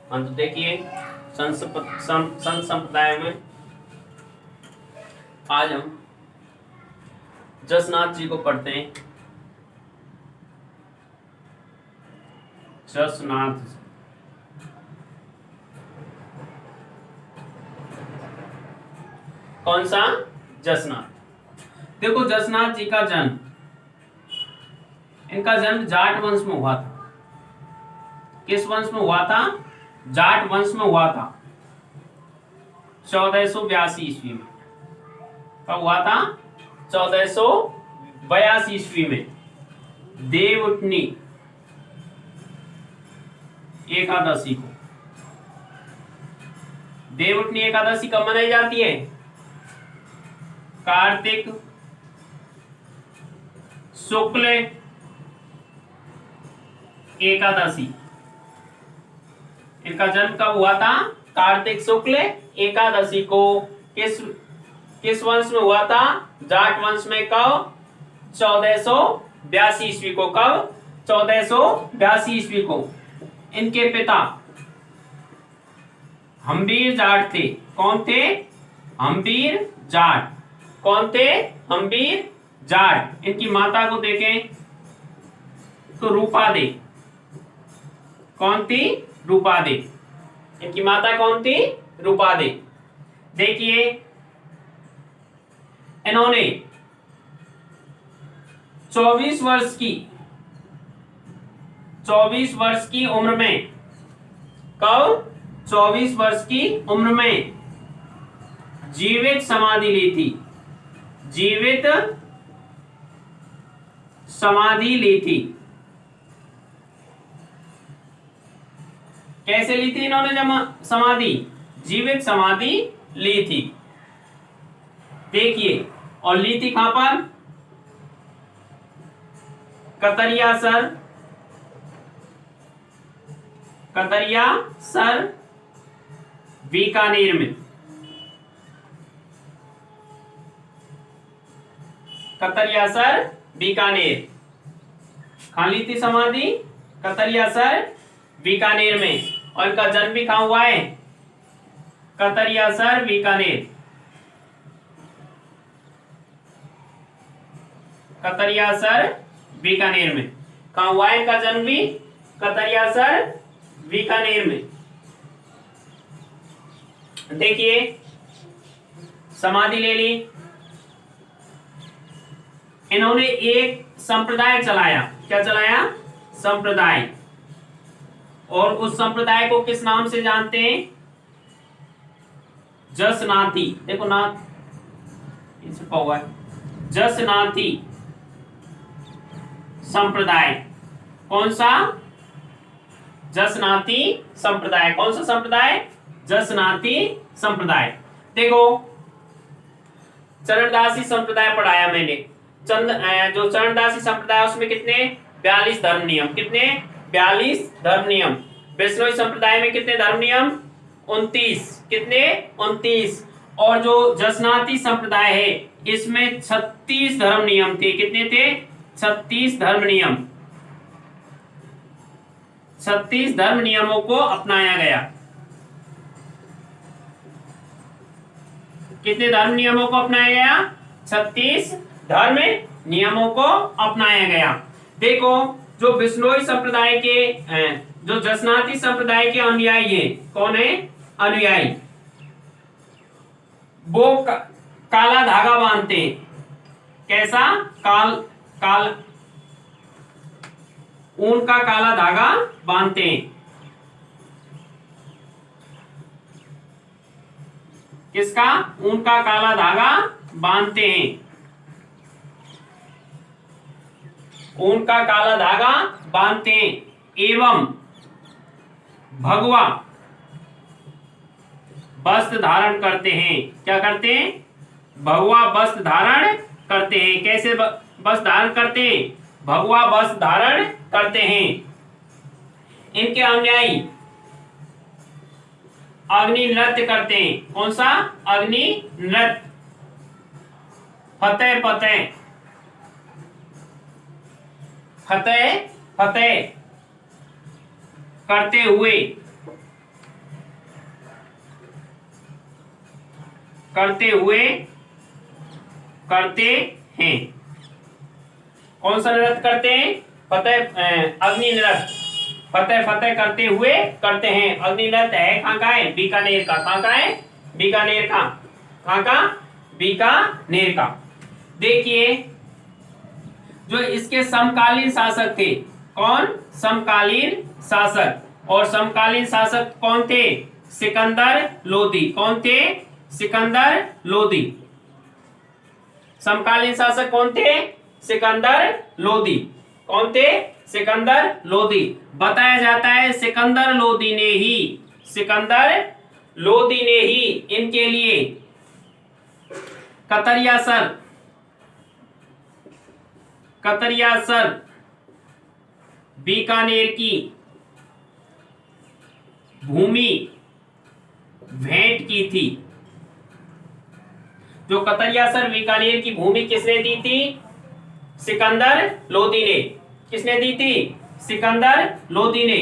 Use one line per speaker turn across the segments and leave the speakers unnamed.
तो देखिए संत संप्रदाय में आज हम जसनाथ जी को पढ़ते हैं। जसनाथ कौन सा? जसनाथ। देखो जसनाथ जी का जन्म, इनका जन्म जाट वंश में हुआ था। किस वंश में हुआ था? जाट वंश में हुआ था 1482 ईस्वी में। कब हुआ था? 1482 ईस्वी में देवउठनी एकादशी को। देवउठनी एकादशी कब मनाई जाती है? कार्तिक शुक्ल एकादशी। इनका जन्म कब हुआ था? कार्तिक शुक्ल एकादशी को। किस वंश में हुआ था? जाट वंश में। कब? 1482 ईस्वी को। कब? 1482 ईस्वी को। इनके पिता हम्बीर जाट थे। कौन थे? हम्बीर जाट। कौन थे? हम्बीर जाट। इनकी माता को देखें तो रूपा दे। कौन थी? रूपा दे। इनकी माता कौन थी? रूपा दे। देखिए इन्होंने 24 वर्ष की उम्र में, कब? 24 वर्ष की उम्र में जीवित समाधि ली थी। जीवित समाधि ली थी। कैसे ली थी इन्होंने समाधि? जीवित समाधि ली थी। देखिए, और ली थी कहां पर? कतरियासर। कतरियासर बीकानेर में। कतरियासर बीकानेर। कहां ली थी समाधि? कतरियासर बीकानेर में। और इनका जन्म भी कहां हुआ है? कतरियासर बीकानेर। कतरियासर बीकानेर में कहां हुआ है इनका जन्म भी? कतरियासर बीकानेर में। देखिए समाधि ले ली। इन्होंने एक संप्रदाय चलाया। क्या चलाया? संप्रदाय। और उस संप्रदाय को किस नाम से जानते हैं? जसनाथी। देखो नाथ इसे हुआ है। जसनाथी संप्रदाय। कौन सा? जसनाथी संप्रदाय। कौन सा संप्रदाय? जसनाथी संप्रदाय। देखो चरणदासी संप्रदाय पढ़ाया मैंने। जो चरणदासी संप्रदाय उसमें कितने? 42 धर्म नियम। कितने? 42 धर्म नियम। वैष्णव संप्रदाय में कितने धर्म नियम? 29। कितने? 29। और जो जसनाथी संप्रदाय है इसमें 36 धर्म नियम थे। कितने थे? 36 धर्म नियम। 36 धर्म नियमों को अपनाया गया। कितने धर्म नियमों को अपनाया गया? 36 धर्म नियमों को अपनाया गया। देखो जो बिश्नोई संप्रदाय के, जो जसनाथी संप्रदाय के अनुयायी है, कौन है अनुयायी? वो काला धागा बांधते हैं। कैसा? काल ऊन का काला धागा बांधते हैं। किसका? ऊन का काला धागा बांधते हैं। ऊन का काला धागा बांधते हैं एवं भगवा वस्त्र धारण करते हैं। क्या करते हैं? भगवा वस्त्र धारण करते हैं। कैसे वस्त्र धारण करते हैं? भगवा वस्त्र धारण करते हैं। इनके अनुयायी अग्नि नृत्य करते हैं। कौन सा? अग्नि नृत्य। फतेह फतेह फतेह फतेह करते हुए करते हुए करते हैं। कौन सा नृत्य करते हैं? फतेह अग्नि नृत्य। फतेह फतेह करते हुए करते हैं। अग्नि नृत्य है कहाँ का है? बीकानेर का। कहाँ का है? बीकानेर का। कहाँ का? बीकानेर का। देखिए जो इसके समकालीन शासक थे, कौन? समकालीन शासक। और समकालीन शासक कौन थे? सिकंदर लोदी। कौन थे? सिकंदर लोदी। समकालीन शासक कौन थे? सिकंदर लोदी। कौन थे? सिकंदर लोदी। बताया जाता है सिकंदर लोदी ने ही इनके लिए कतरियासर बीकानेर की भूमि भेंट की थी। जो कतरियासर बीकानेर की भूमि किसने दी थी? सिकंदर लोदी ने। किसने दी थी? सिकंदर लोदी ने।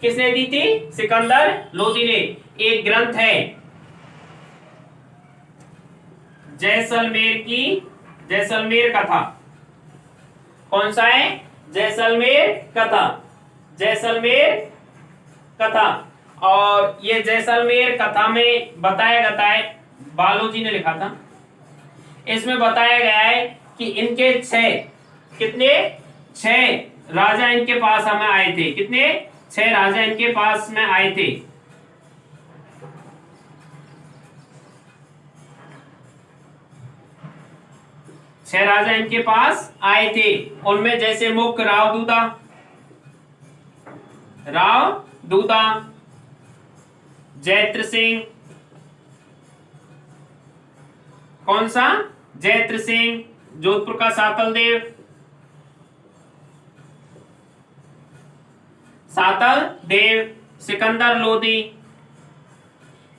किसने दी थी? सिकंदर लोदी ने। एक ग्रंथ है जैसलमेर कथा। कौन सा है? जैसलमेर कथा। और ये जैसलमेर कथा में बताया जाता है, बालोजी ने लिखा था, इसमें बताया गया है कि इनके 6 राजा इनके पास हमें आए थे। कितने? 6 राजा इनके पास में आए थे। छह राजा इनके पास आए थे। उनमें जैसे मुख्य राव दूदा, जैत्र सिंह। कौन सा? जैत्र सिंह। जोधपुर का सातल देव, सिकंदर लोदी।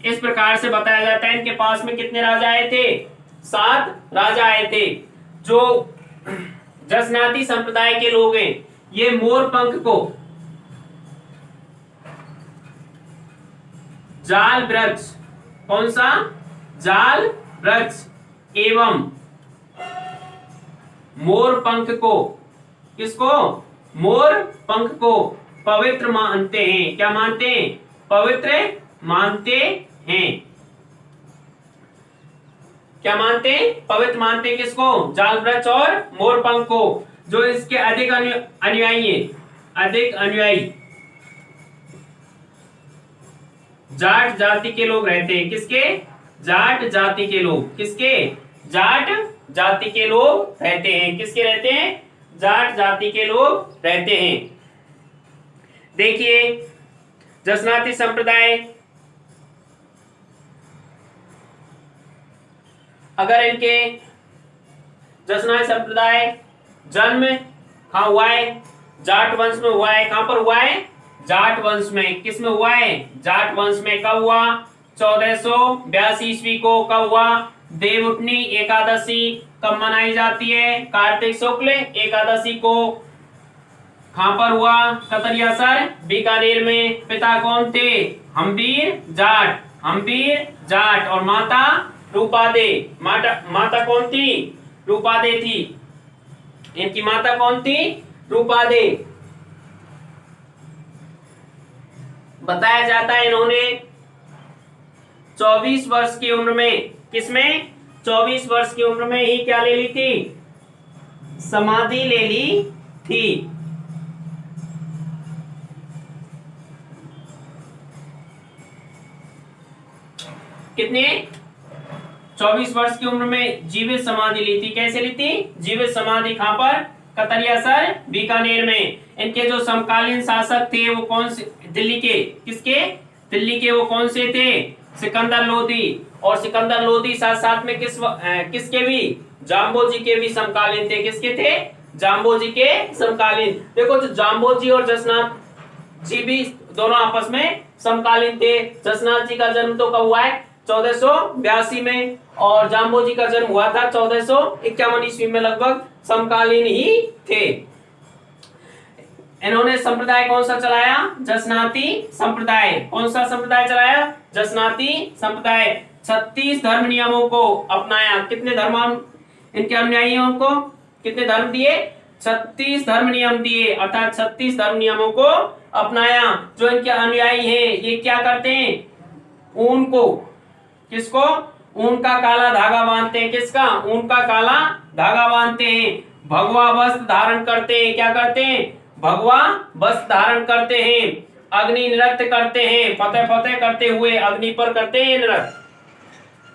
इस प्रकार से बताया जाता है इनके पास में कितने राजा आए थे? 7 राजा आए थे। जो जसनाती संप्रदाय के लोग हैं, ये मोर पंख को जाल वृक्ष, कौन सा? जाल वृक्ष एवं मोर पंख को, किसको? मोर पंख को पवित्र मानते हैं। क्या मानते हैं? पवित्र मानते हैं। क्या मानते हैं? पवित्र मानते हैं। किसको? जाल वृक्ष और मोर पंख को। जो इसके अधिक अनुयायी जाट जाति के लोग रहते हैं। किसके? जाट जाति के लोग। किसके? जाट जाति के लोग रहते हैं। किसके रहते हैं? जाट जाति के लोग रहते हैं। देखिए जसनाती संप्रदाय, अगर इनके जसनाती संप्रदाय जन्म कहाँ हुआ है? जाट वंश में हुआ है। कहां पर हुआ है? जाट वंश में। किस में हुआ है? जाट वंश में। कब हुआ? 1482 ईस्वी को। कब हुआ? देवउठनी एकादशी कब मनाई जाती है? कार्तिक शुक्ल एकादशी को। कहां पर हुआ? कतरियासर बीकानेर में। पिता कौन थे? हम्बीर जाट। और माता रूपादे। माता कौन थी? रूपादे थी। इनकी माता कौन थी? रूपादे। बताया जाता है इन्होंने 24 वर्ष की उम्र में, किसमें? 24 वर्ष की उम्र में ही क्या ले ली थी? समाधि ले ली थी। कितने? 24 वर्ष की उम्र में जीवित समाधि ली थी। कैसे ली थी? जीवित समाधि। कहां पर? कतरियासर बीकानेर में। इनके जो समकालीन शासक थे वो कौन से? दिल्ली के। किसके? दिल्ली के। वो कौन से थे? सिकंदर लोदी। और सिकंदर लोदी साथ साथ में किसके भी? जाम्बोजी के भी समकालीन थे। किसके थे? जाम्बोजी के समकालीन। देखो जो जाम्बोजी और जसनाथ जी भी दोनों आपस में समकालीन थे। जसनाथ जी का जन्म तो कब हुआ है? 1482 में। और जाम्बोजी का जन्म हुआ था 1451 ईस्वी में। लगभग समकालीन ही थे। इन्होंने संप्रदाय कौन सा चलाया? जसनाती संप्रदाय। कौन सा संप्रदाय चलाया? जसनाती संप्रदाय। 36 धर्म नियमों को अपनाया। कितने धर्म इनके अनुयायियों को कितने धर्म दिए? 36 धर्म नियम दिए, अर्थात 36 धर्म नियमों को अपनाया। जो इनके अनुयायी हैं ये क्या करते हैं? ऊन को, किसको? ऊन का काला धागा बांधते हैं। किसका? ऊन का काला धागा बांधते हैं। भगवा वस्त्र धारण करते हैं। क्या करते हैं? भगवा वस्त्र धारण करते हैं। अग्नि नृत्य करते हैं, फतेह फतेह करते हुए अग्नि पर करते हैं नृत्य।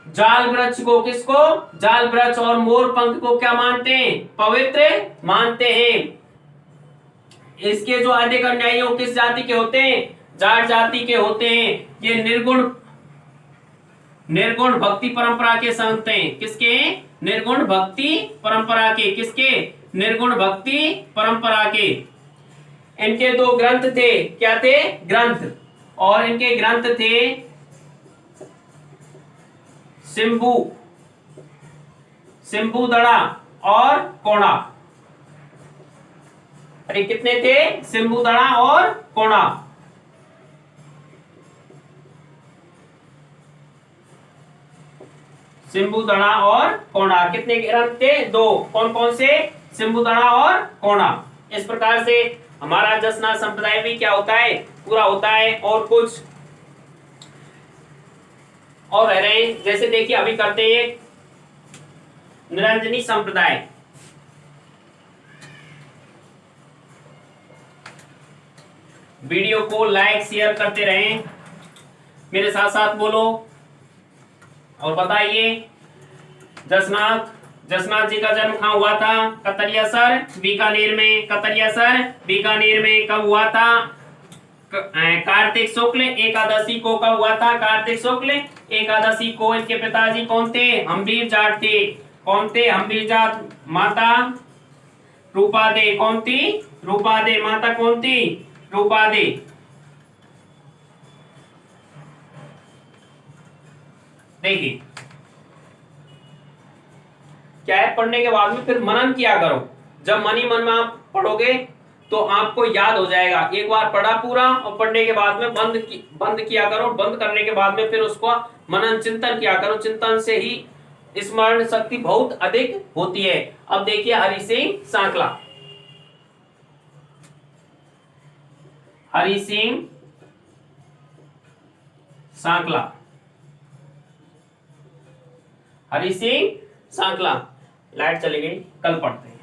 जाल वृक्ष को, किसको? जाल वृक्ष और मोर पंख को क्या मानते हैं? पवित्र मानते हैं। इसके जो अधिक अनुयायी किस जाति के होते हैं? जाट जाति के होते हैं। ये निर्गुण भक्ति परंपरा के संत हैं। किसके? निर्गुण भक्ति परंपरा के। किसके? निर्गुण भक्ति परंपरा के। इनके दो ग्रंथ थे। क्या थे? ग्रंथ। और इनके ग्रंथ थे सिंबू दड़ा और कोणा। अरे कितने थे? सिंबू दड़ा और कोणा। सिंबू दड़ा और कोणा कितने ग्रंथ थे? दो। कौन कौन से? सिंबू दड़ा और कोणा। इस प्रकार से हमारा जसना संप्रदाय भी क्या होता है? पूरा होता है। और कुछ और रह रहे हैं, जैसे देखिए अभी करते हैं निरंजनी संप्रदाय। वीडियो को लाइक शेयर करते रहें, मेरे साथ साथ बोलो और बताइए। जसनाथ जी का जन्म कहाँ हुआ था? कतरियासर बीकानेर में। कतरियासर बीकानेर में कब हुआ था? कार्तिक शुक्ल एकादशी को। कब हुआ था? कार्तिक शुक्ल एकादशी को। इनके पिताजी कौन थे? हम्बीर जाट थे। कौन थे? हम्बीर जाट। माता रूपादे। कौन थी? रूपादे। माता कौन थी? रूपादे। देखिए क्या है, पढ़ने के बाद में फिर मनन किया करो। जब मन ही मन में आप पढ़ोगे तो आपको याद हो जाएगा। एक बार पढ़ा पूरा और पढ़ने के बाद में बंद किया करो। बंद करने के बाद में फिर उसको मनन चिंतन किया करो। चिंतन से ही स्मरण शक्ति बहुत अधिक होती है। अब देखिए हरि सिंह सांकला। हरि सिंह सांकला। हरि सिंह सांकला। लाइट चली गई, कल पढ़ते हैं।